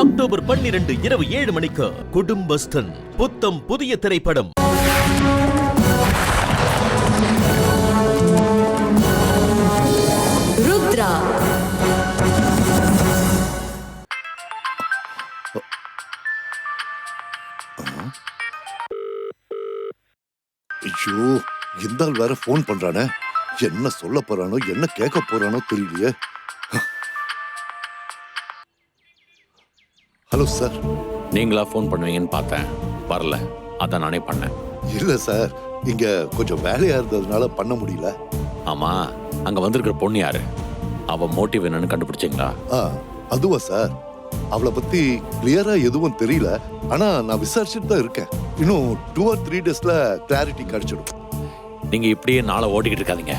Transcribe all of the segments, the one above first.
October 12 இரவு 7 மணிக்கு குடும்பஸ்தன் புத்தம் புதிய திரைப்படம். ருத்ரா. ஐயோ, இந்த ஆள் வேற போன் பண்றானே. என்ன சொல்ல போறானோ என்ன கேட்க போறானோ தெரியலையே. Hello sir. நீங்களா போன் பண்ணுவீங்கன்னு பார்த்தேன், வரல, அதான் நானே பண்ணேன். இல்ல சார், இங்க கொஞ்சம் வேலையா இருந்ததுனால பண்ண முடியல. ஆமா, அங்க வந்திருக்கிற பொண்ணு யாரு? அவ மோட்டிவ் என்னன்னு கண்டுபிடிச்சீங்களா? அதுவா சார், அவளை பத்தி கிளியரா எதுவும் தெரியல. ஆனா நான் விசாரிச்சுட்டு தான் இருக்கேன். இன்னும் 2 or 3 daysல கிளாரிட்டி கிடைச்சிடும். நீங்க இப்படியே நாளை ஓட்டிக்கிட்டு இருக்காதீங்க.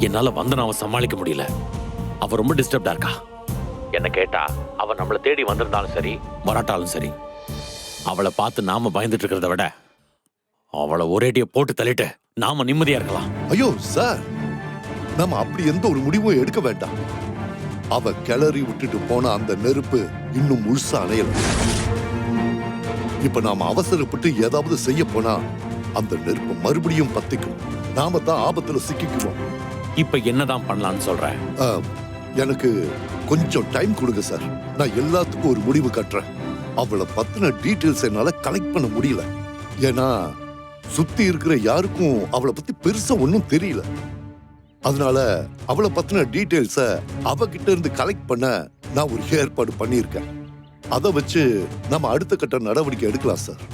என்னால வந்தனாவை சமாளிக்க முடியல. அவ ரொம்ப டிஸ்டர்ப்டா இருக்கா. என்ன கேட்டா அவ நம்மளை தேடி வந்திருந்தாலும் சரி, வராட்டாலும் சரி, அவளை பார்த்து நாம பயந்துட்டு இருக்கிறத விட அவளை ஒரேடிய போட்டு தள்ளிட்டு நாம நிம்மதியா இருக்கலாம். ஐயோ சார், நாம அப்படி எந்த ஒரு முடிவும் எடுக்க வேண்டாம். அவ கிளறி விட்டுட்டு போன அந்த நெருப்பு இன்னும் முழுசா அணையல. இப்ப நாம அவசரப்பட்டு ஏதாவது செய்ய போனா அந்த நெருப்பு மறுபடியும் பத்திக்கும். நாம தான் ஆபத்துல சிக்கிக்குவோம். இப்ப என்னதான் பண்ணலாம்னு சொல்றேன்? எனக்கு கொஞ்சம் டைம் கொடுங்க சார். நான் எல்லாத்துக்கும் ஒரு முடிவு கட்டுறேன். அவளை பத்தின டீட்டெயில்ஸ் என்னால கலெக்ட் பண்ண முடியல. ஏன்னா சுத்தி இருக்கிற யாருக்கும் அவளை பத்தி பெருசா ஒன்னும் தெரியல. அதனால அவளை பத்தின டீட்டெயில்ஸ அவகிட்ட இருந்து கலெக்ட் பண்ண நான் ஒரு ஏற்பாடு பண்ணியிருக்கேன். அதை வச்சு நம்ம அடுத்த கட்ட நடவடிக்கை எடுக்கலாம் சார்.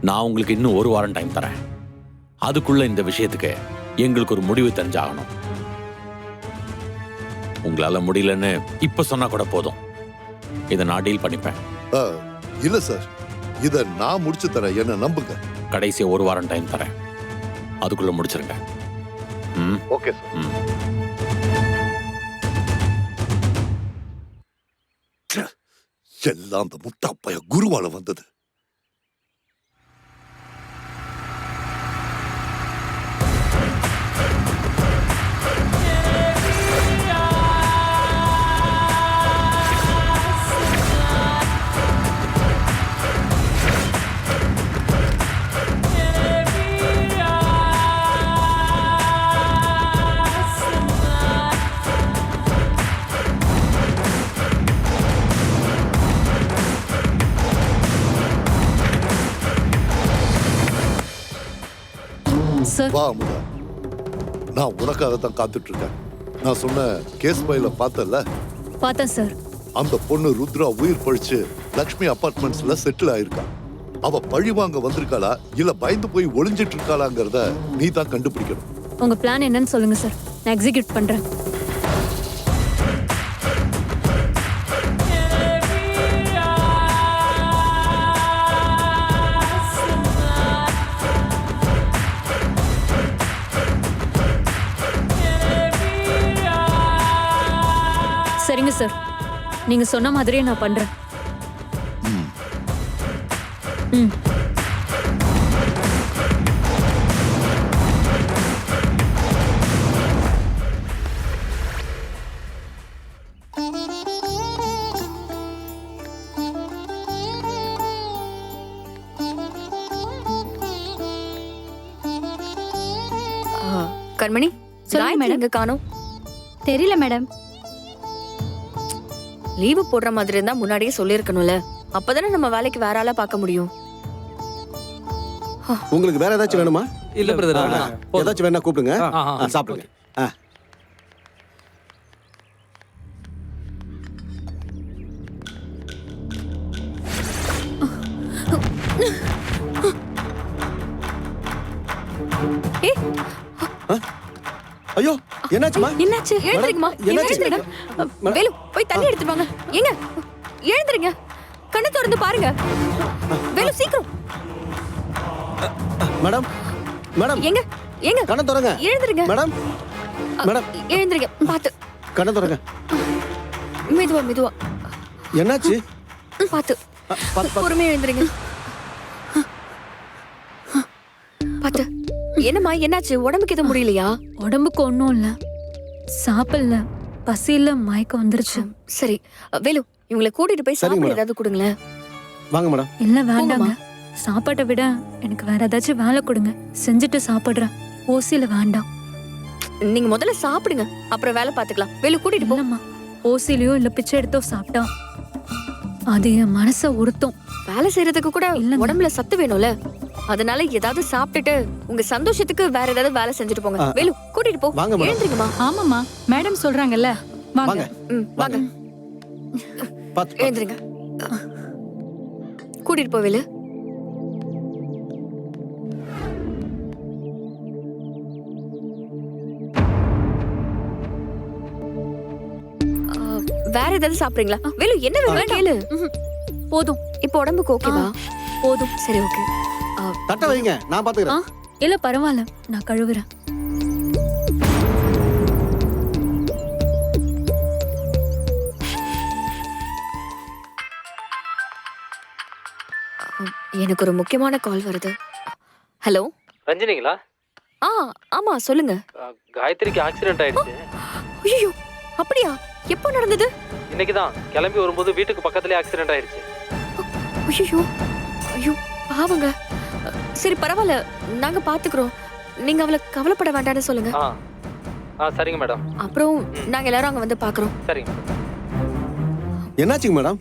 நான் உங்களுக்கு இன்னும் 1 வாரம் டைம் தரேன். அதுக்குள்ள இந்த விஷயத்துக்கு எங்களுக்கு ஒரு முடிவு தெரிஞ்சாகணும். உங்களால முடியலன்னு இப்ப சொன்னா கூட போதும், இதை நான் டீல் பண்ணிப்பேன். இல்ல சார், இத நான் முடிச்சு தரேன், என்ன நம்புங்க. கடைசி 1 வாரம் டைம் தரேன், அதுக்குள்ள முடிச்சிருங்க. Okay sir. எல்லாம் அந்த முட்டாப்பைய குருவால வந்தது. வா அமுதா, நான் உனக்காக தான் காத்துட்டு இருக்கேன். நான் சொன்ன கேஸ் ஃபைல பார்த்தல? பார்த்தேன் சார். அந்த பொண்ணு ருத்ரா உயிர் பழிச்சு லக்ஷ்மி அபார்ட்மெண்ட்ஸ்ல செட்டில் ஆயிருக்கா. அவ பழி வாங்க வந்திருக்காளா இல்ல பயந்து போய் ஒளிஞ்சிட்டு இருக்காளாங்கிறத நீ தான் கண்டுபிடிக்கணும். உங்க பிளான் என்னன்னு சொல்லுங்க சார், நான் எக்ஸிக்யூட் பண்றேன். சரிங்க சார், நீங்க சொன்ன மாதிரியே நான் பண்றேன். கண்மணி, சொல்லுங்க மேடம். எங்க காணோம்? தெரியல மேடம். லீவு போடுற மாதிரி இருந்தா முன்னாடியே சொல்லிருக்கணும்ல. அப்பதானே நம்ம வேலைக்கு வேற ஆளா பார்க்க முடியும். உங்களுக்கு வேற ஏதாச்சும் வேணுமா? இல்ல பிரதர், ஏதாச்சும் வேணா கூப்பிடுங்க. சாப்பிடுங்க. ஐயோ, என்னாச்சுமா? என்னாச்சு? எழுந்திருங்கம்மா. என்னாச்சு? வேலு, போய் தண்ணி எடுத்துட்டு வாங்க. ஏங்க எழுந்திருங்க, கண்ணை திறந்து பாருங்க. வேலு சீக்கிரம். மேடம், மேடம், ஏங்க ஏங்க கண்ணை திறங்க. எழுந்திருங்க மேடம், மேடம், எழுந்திருங்க. பாத்து கண்ணை திறங்க. மெதுவா மெதுவா. என்னாச்சு? பாத்து பொறுமையா எழுந்திருங்க. பாத்து. என்னம்மா, என்னாச்சு? உடம்புக்கு எதுவும் முடியலையா? உடம்புக்கு ஒன்றும் இல்லை, சாப்பிடல, பசியில மயக்கம் வந்துருச்சு. சரி வேலு, இவங்களை கூட்டிட்டு போய் சரிங்க, சாப்பிட மேடம். ஏதாவது கொடுங்களேன். வாங்க மேடம். இல்ல வேண்டாங்க. போங்கம்மா. சாப்பாட்டை விட எனக்கு வேற ஏதாச்சும் வேலை கொடுங்க, செஞ்சுட்டு சாப்பிடுறேன். ஓசியில வேண்டாம். நீங்க முதல்ல சாப்பிடுங்க, அப்புறம் வேலை பாத்துக்கலாம். வேலு கூட்டிட்டு போ. இல்லம்மா, ஓசிலையோ இல்ல பிச்சை எடுத்தோ சாப்பிட்டா அது என் மனச உறுத்தும். வேலை செய்யறதுக்கு கூட இல்லங்க. உடம்புல சத்து வேணும்ல. அதனால ஏதாவது சாப்பிட்டுட்டு உங்க சந்தோஷத்துக்கு வேற ஏதாவது வேலை செஞ்சுட்டு போங்க. வேலு கூட்டிட்டு போ. வாங்க, மேடம். எழுந்திருங்கம்மா. ஆமாம்மா, மேடம் சொல்றாங்கல்ல. வாங்க. வாங்க. வாங்க. பாத்து எழுந்திருங்க. கூட்டிட்டு போ வேலு. வேற ஏதாவது சாப்பிடுறீங்களா? வேலு என்ன வேணும் கேளு. போதும் இப்போ உடம்புக்கு ஓகேவா? போதும். சரி ஓகே. தட்டை வைங்க, நான் பாத்துக்கிறேன். இல்ல பரவாயில்ல, நான் கழுவுறேன். எனக்கு ஒரு முக்கியமான கால் வருது. ஹலோ ரஞ்சினிங்களா? ஆமா சொல்லுங்க. காயத்ரிக்கு ஆக்சிடென்ட் ஆயிடுச்சு. ஐயோ அப்படியா? எப்போ நடந்தது? இன்னைக்கு தான் கிளம்பி வரும்போது வீட்டுக்கு பக்கத்துலயே ஆக்சிடென்ட் ஆயிடுச்சு. ஐயோ ஐயோ பாவங்க. சரி பரவாயில்ல, நாங்க பாத்துக்கிறோம். நீங்க அவளை கவலைப்பட வேண்டாம்னு சொல்லுங்க. சரிங்க மேடம். அப்புறம் நாங்க எல்லாரும் அங்க வந்து பாக்குறோம். சரிங்க. என்னாச்சுங்க மேடம்?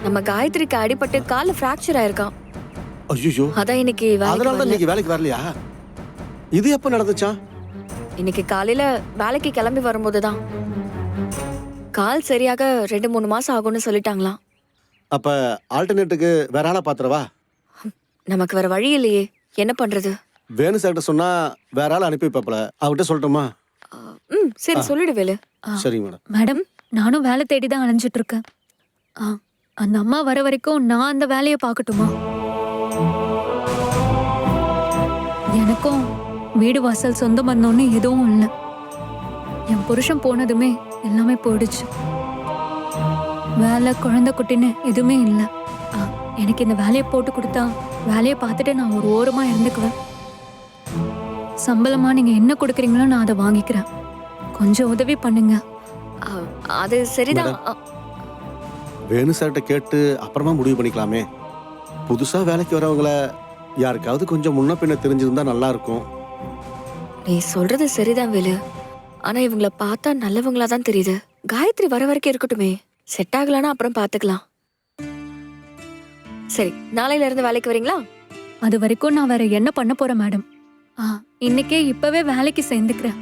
நம்ம காயத்ரிக்கு அடிபட்டு கால்ல பிராக்சர் ஆயிருக்கான். ஐயோ, அதான் இன்னைக்கு அதனால தான் வேலைக்கு இன்னைக்கு வேலைக்கு வரலையா? இது எப்ப நடந்துச்சா? இன்னைக்கு காலையில வேலைக்கு கிளம்பி வரும்போதுதான். கால் சரியாக 2-3 மாசம் ஆகும்னு சொல்லிட்டாங்களாம். அப்ப ஆல்டர்னேட்டுக்கு வேற ஆளா பாத்துறவா? நமக்கு வேற வழி இல்லையே, என்ன பண்றது? வேணு சார்கிட்ட சொன்னா வேற ஆள் அனுப்பி வைப்பாப்ல, அவர்கிட்ட சொல்லட்டுமா? சரி சொல்லிடு வேலு. சரிங்க மேடம். மேடம், நானும் வேலை தேடி தான் அலைஞ்சிட்டு இருக்கேன். அந்த அம்மா வர வரைக்கும் நான் அந்த வேலையை பார்க்கட்டுமா? எனக்கும் வீடு வாசல் சொந்த பந்தம்னு எதுவும் இல்லை. என் புருஷன் போனதுமே எல்லாமே போயிடுச்சு. வேலை குழந்தை குட்டின்னு எதுவுமே இல்லை. எனக்கு இந்த வேலையை போட்டு கொடுத்தா வேலையை பார்த்துட்டு நான் ஒரு ஓரமா இருந்துக்குவேன். சம்பளமா நீங்க என்ன கொடுக்குறீங்களோ நான் அதை வாங்கிக்கிறேன். கொஞ்சம் உதவி பண்ணுங்க. அது சரிதான். வேணு சார்கிட்ட கேட்டு அப்புறமா முடிவு பண்ணிக்கலாமே. புதுசா வேலைக்கு வரவங்கள யாருக்காவது கொஞ்சம் முன்ன பின்ன தெரிஞ்சிருந்தா நல்லா இருக்கும். நீ சொல்றது சரிதான் வேலு. ஆனா இவங்கள பார்த்தா நல்லவங்களா தான் தெரியுது. காயத்ரி வர வரைக்கும் இருக்கட்டுமே, செட் ஆகலன்னா அப்புறம் பாத்துக்கலாம். சரி, நாளையில இருந்து வேலைக்கு வரீங்களா? அது வரைக்கும் நான் வேற என்ன பண்ண போறேன் மேடம்? இன்னைக்கே இப்பவே வேலைக்கு சேர்ந்துக்கிறேன்.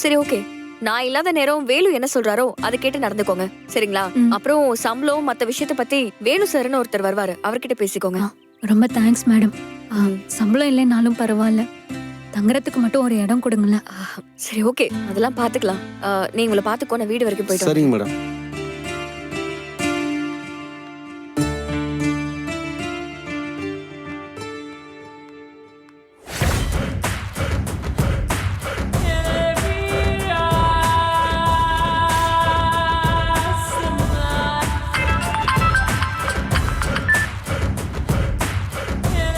சரி ஓகே. நான் இல்லாத நேரம் வேலு என்ன சொல்றாரோ அதை கேட்டு நடந்துக்கோங்க, சரிங்களா? அப்புறம் சம்பளம் மத்த விஷயத்த பத்தி வேணு சார்னு ஒருத்தர் வருவாரு, அவர்கிட்ட பேசிக்கோங்க. ரொம்ப தேங்க்ஸ் மேடம். சம்பளம் இல்லைனாலும் பரவாயில்ல, தங்குறதுக்கு மட்டும் ஒரு இடம் கொடுங்களேன். சரி ஓகே, அதெல்லாம் பாத்துக்கலாம். நீ உங்களை பாத்துக்கோ, நான் வீடு வரைக்கும் போயிட்டு வரேன். சரிங்க மேடம்.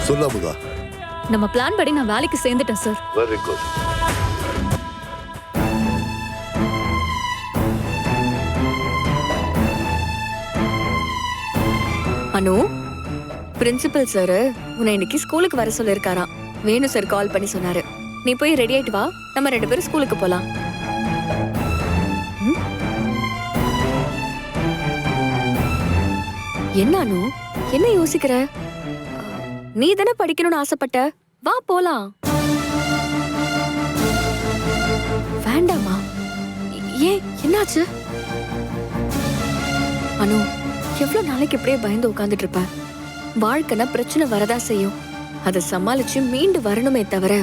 சொல்லாமுதா. நம்ம பிளான் படி நான் வேலைக்கு சேர்ந்துட்டேன் சார். Very good. Anu, principal sir உன்னை இன்னைக்கு ஸ்கூலுக்கு வர சொல்லிருக்காராம். வேணு சார் கால் பண்ணி சொன்னாரு. நீ போய் ரெடி ஆயிட்டு வா, நம்ம 2 பேரும் ஸ்கூலுக்கு போலாம். என்ன அனு, என்ன யோசிக்கிற? நீ தானே படிக்கணும்னு ஆசைப்பட்ட, வா போலாம். வேண்டாமா? ஏன், என்னாச்சு? அனு, எவ்வளவு நாளைக்கு இப்படியே பயந்து உட்கார்ந்துட்டு இருப்ப? வாழ்க்கைனா பிரச்சனை வரதா செய்யும். அதை சமாளிச்சு மீண்டு வரணுமே தவிர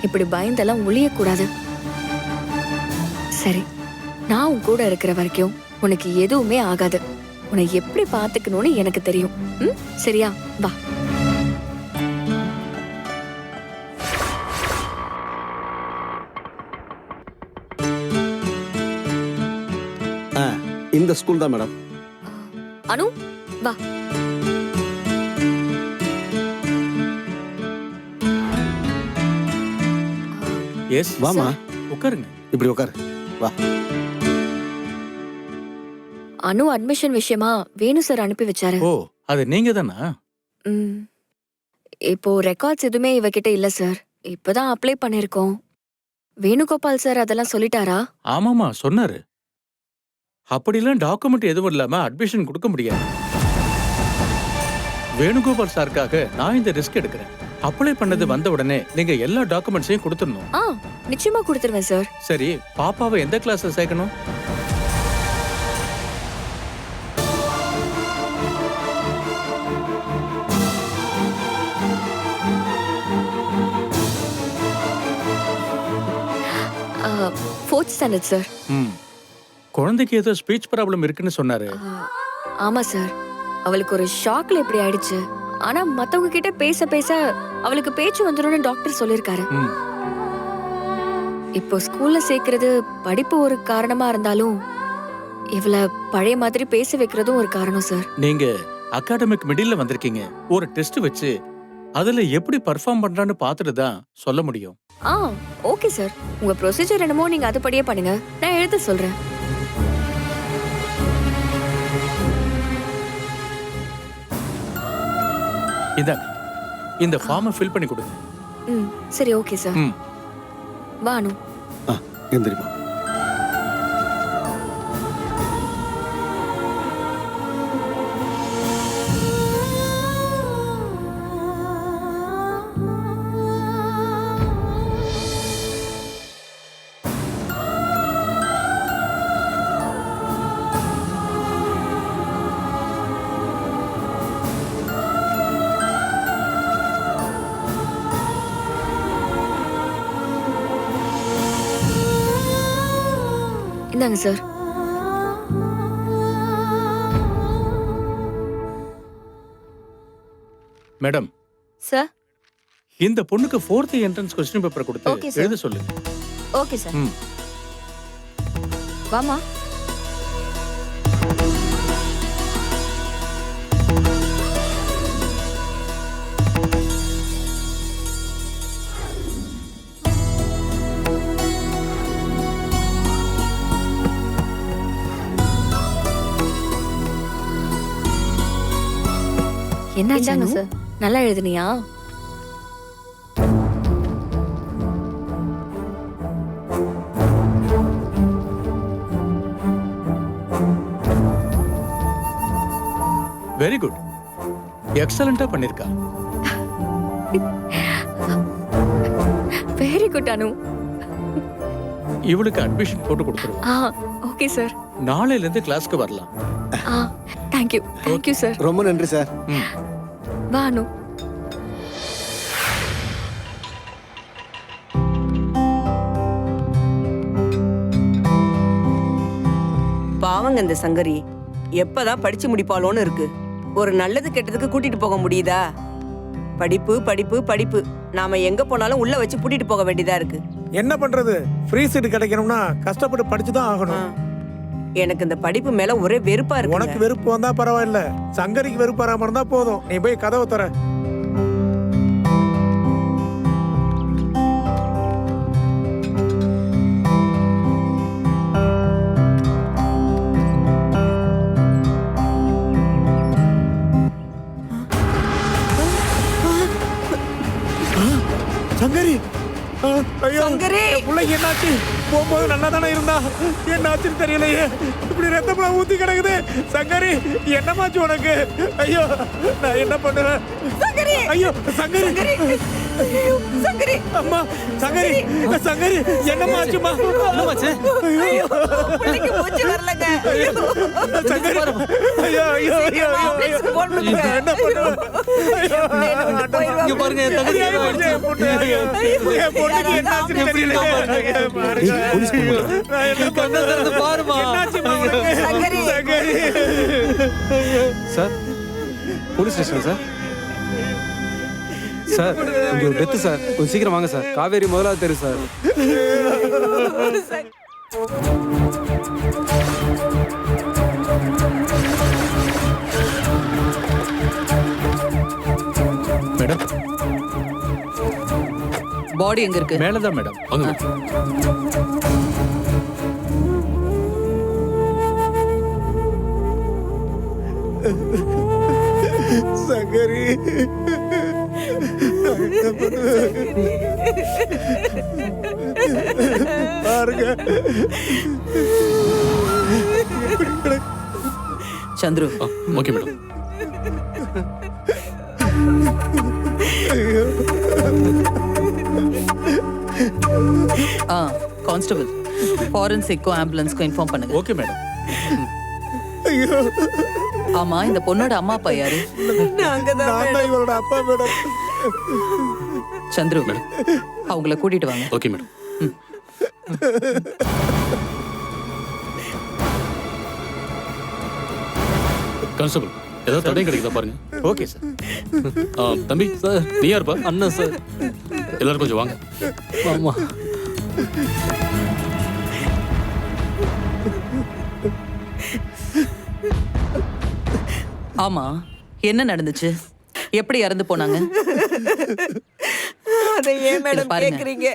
இப்படி பயந்தெல்லாம் ஒளியக்கூடாது. சரி, நான் உன் கூட இருக்கிற வரைக்கும் உனக்கு எதுவுமே ஆகாது. உன்னை எப்படி பாத்துக்கணும்னு எனக்கு தெரியும். சரியா? வா. இந்த ஸ்கூல் தான் மேடம். அனு வா. எஸ் வாமா, உட்காருங்க. இப்படி உட்காரு. வா. அனு அட்மிஷன் விஷயமா வேணு சார் அனுப்பி வச்சாரு. ஓ அது நீங்க தானா? ம். இப்போ ரெக்கார்ட்ஸ் எதுவுமே இவகிட்ட இல்ல சார். இப்பதான் அப்ளை பண்ணிருக்கோம். வேணுகோபால் சார் அதெல்லாம் சொல்லிட்டாரா? ஆமாமா சொன்னாரு. அப்படிலாம் டாக்குமெண்ட் எதுவும் இல்லாம அட்மிஷன் கொடுக்க முடியாது. வேணுகோபால் சாருக்காக நான் இந்த ரிஸ்க் எடுக்கிறேன். அப்ளை பண்ணது வந்த உடனே நீங்க எல்லா டாக்குமெண்ட்ஸையும் கொடுத்துடணும். நிச்சயமா கொடுத்துருவேன் சார். சரி, பாப்பாவை எந்த கிளாஸ்ல சேர்க்கணும்? Fourth standard sir. குழந்தைக்கு ஏதோ ஸ்பீச் ப்ராப்ளம் இருக்குன்னு சொன்னாரு. ஆமா சார். அவளுக்கு ஒரு ஷாக்ல இப்படி ஆயிடுச்சு. ஆனா மத்தவங்க கிட்ட பேச பேச அவளுக்கு பேச்சு வந்துரும்னு டாக்டர் சொல்லிருக்காரு. இப்போ ஸ்கூல்ல சேர்க்கறது படிப்பு ஒரு காரணமா இருந்தாலும் இவள பழைய மாதிரி பேச வைக்கிறதும் ஒரு காரணம் சார். நீங்க அகாடமிக் மிடில்ல வந்திருக்கீங்க. ஒரு டெஸ்ட் வச்சு அதுல எப்படி பெர்ஃபார்ம் பண்றான்னு பார்த்துட்டு தான் சொல்ல முடியும். Okay sir. உங்க ப்ரொசீஜர் என்னமோ நீங்க அதுபடியே பண்ணுங்க. நான் எழுத சொல்றேன். இந்தாங்க, இந்த ஃபார்மை ஃபில் பண்ணி கொடுங்க. சரி, ஓகே சார். வானு எந்திரிமா. இந்தாங்க சார். Madam sir. இந்த பொண்ணுக்கு 4th entrance question paper Okay, கொடுத்து sir. எழுத சொல்லுங்க. Okay sir. ம். வாமா. என்ன சார்? நல்லா எழுதுனியா? Very good. எக்ஸலென்ட்டா பண்ணிருக்கா. Very good Anu. இவளுக்கு அட்மிஷன் போட்டு கொடுத்துருவோம். Okay sir. நாளையில இருந்து கிளாஸ்க்கு வரலாம். Thank you sir. ரொம்ப நன்றி சார். வா அனு. பாவங்க இந்த சங்கரி எப்பதான் படிச்சு முடிப்பாளோன்னு இருக்கு. ஒரு நல்லது கெட்டதுக்கு கூட்டிட்டு போக முடியுதா? படிப்பு படிப்பு படிப்பு. நாம எங்க போனாலும் உள்ள வச்சு கூட்டிட்டு போக வேண்டியதா இருக்கு. என்ன பண்றது? ஃப்ரீ சீட் கிடைக்கணும்னா கஷ்டப்பட்டு படிச்சுதான் ஆகணும். எனக்கு இந்த படிப்பு மேல ஒரே வெறுப்பா இருக்கு. உனக்கு வெறுப்பு வந்தா பரவாயில்ல, சங்கரிக்கு வெறுப்பு வராம இருந்தா போதும். நீ போய் கதவை தர. சங்கரி, ஐயோ பிள்ளைக்கு என்னாச்சு? போகும்போது நல்லா தானே இருந்தா, என்னாச்சுன்னு தெரியலையே. இப்படி ரத்தமா ஊத்தி கிடக்குது. சங்கரி, என்னமாச்சு உனக்கு? ஐயோ, நான் என்ன பண்ணுவேன்? ஐயோ சங்கரி, சங்கரி, அம்மா சங்கரி, சங்கரி என்னமாச்சுமா? ஐயோ பிள்ளைக்கு மூச்சு வரலங்க. சங்கரி, ஐயோ ஐயோ ஐயோ என்ன பண்ணுவேன்? இங்க பாருங்க என் தங்கச்சி என் பொண்ணுக்கு என்னாச்சுன்னு தெரியலையே. Sir, police station sir. Sir, இங்க ஒரு டெத்து சார். கொஞ்சம் சீக்கிரம் வாங்க சார். காவேரி முதலாவது தெரு சார். மேடம், பாடி எங்க இருக்கு? மேலதான் மேடம். வாங்க. சங்கரி பாருங்க சந்துரு ஓகே மேடம். கான்ஸ்டபிள் ஃபாரன்சிக்கும் ஆம்புலன்ஸ்க்கும் இன்ஃபார்ம் பண்ணுங்க. Okay madam. ஆமா, இந்த பொண்ணோட அம்மா அப்பா யாரு? இவரோட அப்பா மேடம். சந்துரு அவங்கள கூட்டிட்டு வாங்க. Okay madam. கான்ஸ்டபிள் ஏதாவது தடை கிடைக்குதா பாருங்க. Okay sir. தம்பி சார், நீ யாருப்பா? அண்ணன் சார். எல்லாரும் கொஞ்சம் வாங்க. ஆமா. ஆமா, என்ன நடந்துச்சு? எப்படி இறந்து போனாங்க? அதை ஏன் மேடம் பாருங்க. கேக்குறீங்க?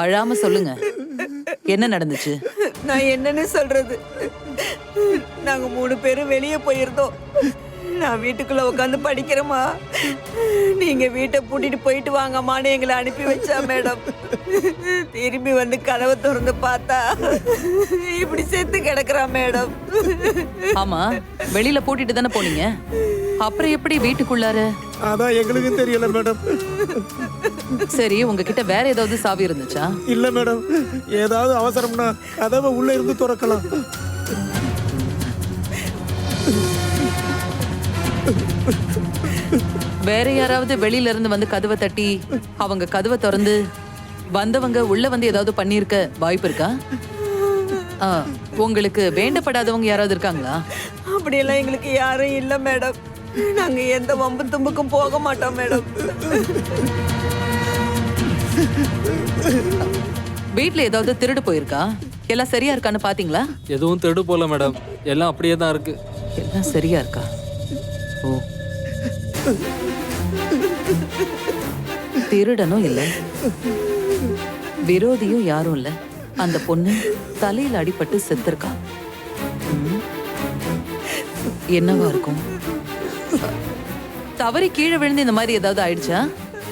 அழாம சொல்லுங்க, என்ன நடந்துச்சு? நான் என்னன்னு சொல்றது? நாங்க 3 பேரும் வெளியே போயிருந்தோம். நான் வீட்டுக்குள்ள உட்காந்து படிக்கிறேமா, நீங்க வீட்டை பூட்டிட்டு போயிட்டு வாங்கம்மான்னு எங்களை அனுப்பி வச்சா மேடம். திரும்பி வந்து கதவை திறந்து பார்த்தா இப்படி செத்து கிடக்குறா மேடம். ஆமா, வெளியில பூட்டிட்டு தானே போனீங்க, அப்புறம் எப்படி வீட்டுக்குள்ளார? அதான் எங்களுக்கும் தெரியல மேடம். சரி, உங்ககிட்ட வேற ஏதாவது சாவி இருந்துச்சா? இல்ல மேடம், ஏதாவது அவசரம்னா கதவை உள்ள இருந்து திறக்கலாம். வேற யாராவது வெளியில இருந்து வந்து கதவை தட்டி அவங்க கதவை திறந்து வந்தவங்க உள்ள வந்து ஏதாவது பண்ணிருக்க வாய்ப்பு இருக்கா? உங்களுக்கு வேண்டப்படாதவங்க யாராவது இருக்காங்களா? அப்படியெல்லாம் எங்களுக்கு யாரும் இல்ல மேடம். நாங்க எந்த வம்பு தும்புக்கும் போக மாட்டோம் மேடம். வீட்ல ஏதாவது திருடு போயிருக்கா? எல்லாம் சரியா இருக்கான்னு பாத்தீங்களா? எதுவும் திருடு போல மேடம், எல்லாம் அப்படியே தான் இருக்கு. எல்லாம் சரியா இருக்கா? ஓ, திருடனும் இல்ல, விரோதியும் யாரும் இல்ல. அந்த பொண்ணு தலையில அடிபட்டு செத்துருக்கா. என்னவா இருக்கும்? தவறி கீழே விழுந்து இந்த மாதிரி ஏதாவது ஆயிடுச்சா?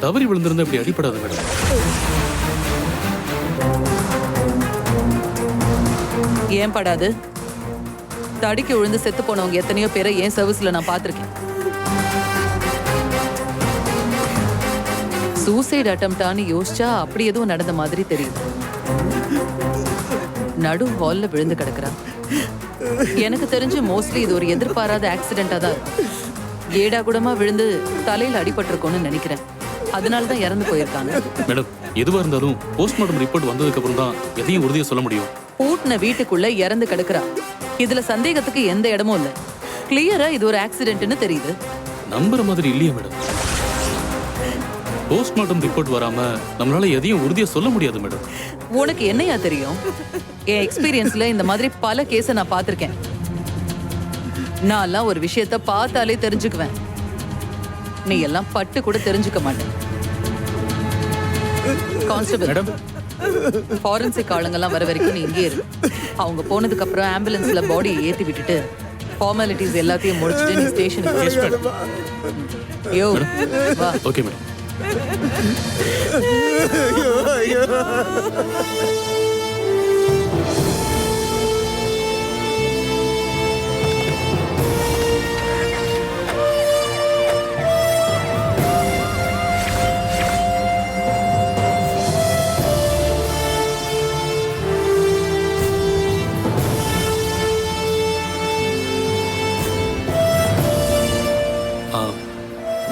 தவறி விழுந்திருந்தா இப்படி அடிப்படாது மேடம். ஏன் படாது? தடிக்கு விழுந்து செத்து போனவங்க எத்தனையோ பேரை என் சர்வீஸ்ல நான் பார்த்திருக்கேன். சூசைட் அட்டம்ப்டான்னு யோசிச்சா அப்படி எதுவும் நடந்த மாதிரி தெரியுது. நடு ஹால்ல விழுந்து கிடக்குறா. எனக்கு தெரிஞ்சு மோஸ்ட்லி இது ஒரு எதிர்பாராத ஆக்சிடென்டா தான் இருக்கும். ஏடா கூடமா விழுந்து தலையில அடிபட்டிருக்கோன்னு நினைக்கிறேன். அதனாலதான் இறந்து போயிருக்காங்க. மேடம், எதுவா இருந்தாலும் போஸ்ட்மார்ட்டம் ரிப்போர்ட் வந்ததுக்கு அப்புறம் தான் எதையும் உறுதியா சொல்ல முடியும். பூட்டின வீட்டுக்குள்ள இறந்து கிடக்குறா. இதுல சந்தேகத்துக்கு எந்த இடமும் இல்ல. கிளியரா இது ஒரு ஆக்சிடென்ட்னு தெரியுது. நம்புற மாதிரி இல்லையே மேடம். போஸ்ட்மார்ட்டம் ரிப்போர்ட் வராம நம்மளால எதையும் உறுதியா சொல்ல முடியாது மேடம். உனக்கு என்னையா தெரியும்? என் எக்ஸ்பீரியன்ஸ்ல இந்த மாதிரி பல கேஸ நான் பார்த்திருக்கேன். நான்லாம் ஒரு விஷயத்த பார்த்தாலே தெரிஞ்சுக்குவேன். நீ எல்லாம் பட்டு கூட தெரிஞ்சுக்க மாட்டேன். கான்ஸ்டபிள் மேடம், ஃபாரன்சிக் ஆளுங்கெல்லாம் வர வரைக்கும் நீ இங்கே இரு. அவங்க போனதுக்கு அப்புறம் ஆம்புலன்ஸ்ல பாடியை ஏத்தி விட்டுட்டு ஃபார்மாலிட்டிஸ் எல்லாத்தையும் முடிச்சுட்டு நீ ஸ்டேஷனுக்கு யோ வா. Okay madam.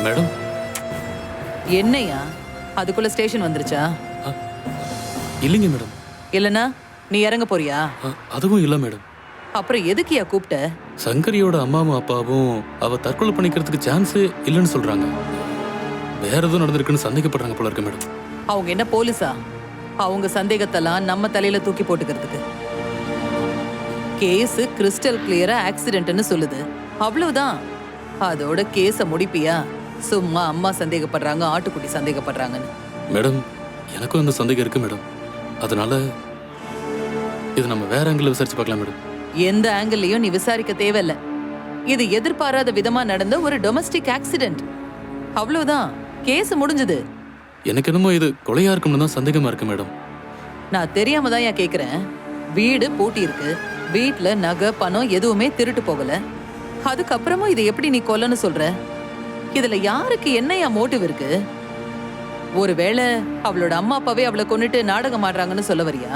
மேடம், என்னையா அதுக்குள்ள ஸ்டேஷன் வந்துருச்சா? இல்லைங்க மேடம். இல்லனா நீ இறங்க போறியா? அதுவும் இல்ல மேடம். அப்புறம் எதுக்குயா கூப்பிட்ட? சங்கரியோட அம்மாவும் அப்பாவும் அவ தற்கொலை பண்ணிக்கிறதுக்கு சான்ஸே இல்லைன்னு சொல்றாங்க. வேற எதுவும் நடந்திருக்குன்னு சந்தேகப்படுறாங்க போல இருக்கு மேடம். அவங்க என்ன போலீஸா? அவங்க சந்தேகத்தெல்லாம் நம்ம தலையில தூக்கி போட்டுக்கிறதுக்கு. கேஸ் கிறிஸ்டல் கிளியரா ஆக்சிடென்ட்னு சொல்லுது, அவ்வளவுதான். அதோட கேஸ முடிப்பியா? சும்மா அம்மா சந்தேகப்படுறாங்க, ஆட்டுக்குட்டி சந்தேகப்படுறாங்கன்னு. மேடம், எனக்கும் அந்த சந்தேகம் இருக்கு மேடம். அதனால இது நம்ம வேற ஆங்கிள் விசாரிச்சு பார்க்கலாம் மேடம். எந்த ஆங்கிள்லயும் நீ விசாரிக்க தேவையில்ல. இது எதிர்பாராத விதமா நடந்த ஒரு டொமஸ்டிக் ஆக்சிடென்ட். அவ்வளவுதான், கேஸ் முடிஞ்சது. எனக்கு என்னமோ இது கொலையா இருக்கும்னு தான் சந்தேகமா இருக்கு மேடம். நான் தெரியாம தான் ஏன் கேக்குறேன். வீடு பூட்டி இருக்கு, வீட்ல நகை பணம் எதுவுமே திருட்டு போகல. அதுக்கப்புறமும் இதை எப்படி நீ கொல்லன்னு சொல்ற? இதுல யாருக்கு என்னையா மோட்டிவ் இருக்கு? ஒருவேளை அவளோட அம்மா அப்பாவே அவளை கொன்னுட்டு நாடகம் ஆடுறாங்கன்னு சொல்ல வரியா?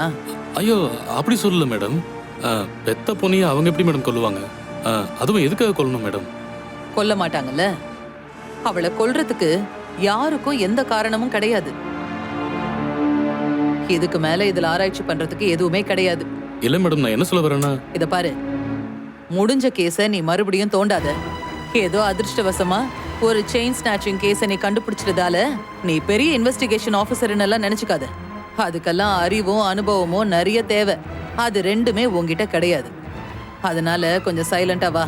ஐயோ அப்படி சொல்லல மேடம். பெத்த பொண்ணைய அவங்க எப்படி மேடம் கொல்லுவாங்க? அதுவும் எதுக்காக கொல்லணும் மேடம்? கொல்ல மாட்டாங்கல்ல. அவளை கொல்றதுக்கு யாருக்கும் எந்த காரணமும் கிடையாது. இதுக்கு மேல இதுல ஆராய்ச்சி பண்றதுக்கு எதுவுமே கிடையாது. இல்ல மேடம், நான் என்ன சொல்ல வரேன்னா, இத பாரு, முடிஞ்ச கேஸ நீ மறுபடியும் தோண்டாத. ஏதோ அதிர்ஷ்டவசமா ஒரு செயின் ஸ்நாச்சிங் கேஸ நீ கண்டுபிடிச்சதால நீ பெரிய இன்வெஸ்டிகேஷன் ஆபீசர்னு எல்லாம் நினைச்சுக்காத. அதுக்கெல்லாம் அறிவும் அனுபவமும் நிறைய தேவை. அது ரெண்டுமே உன்கிட்ட கிடையாது. அதனால கொஞ்சம் சைலண்டா வா.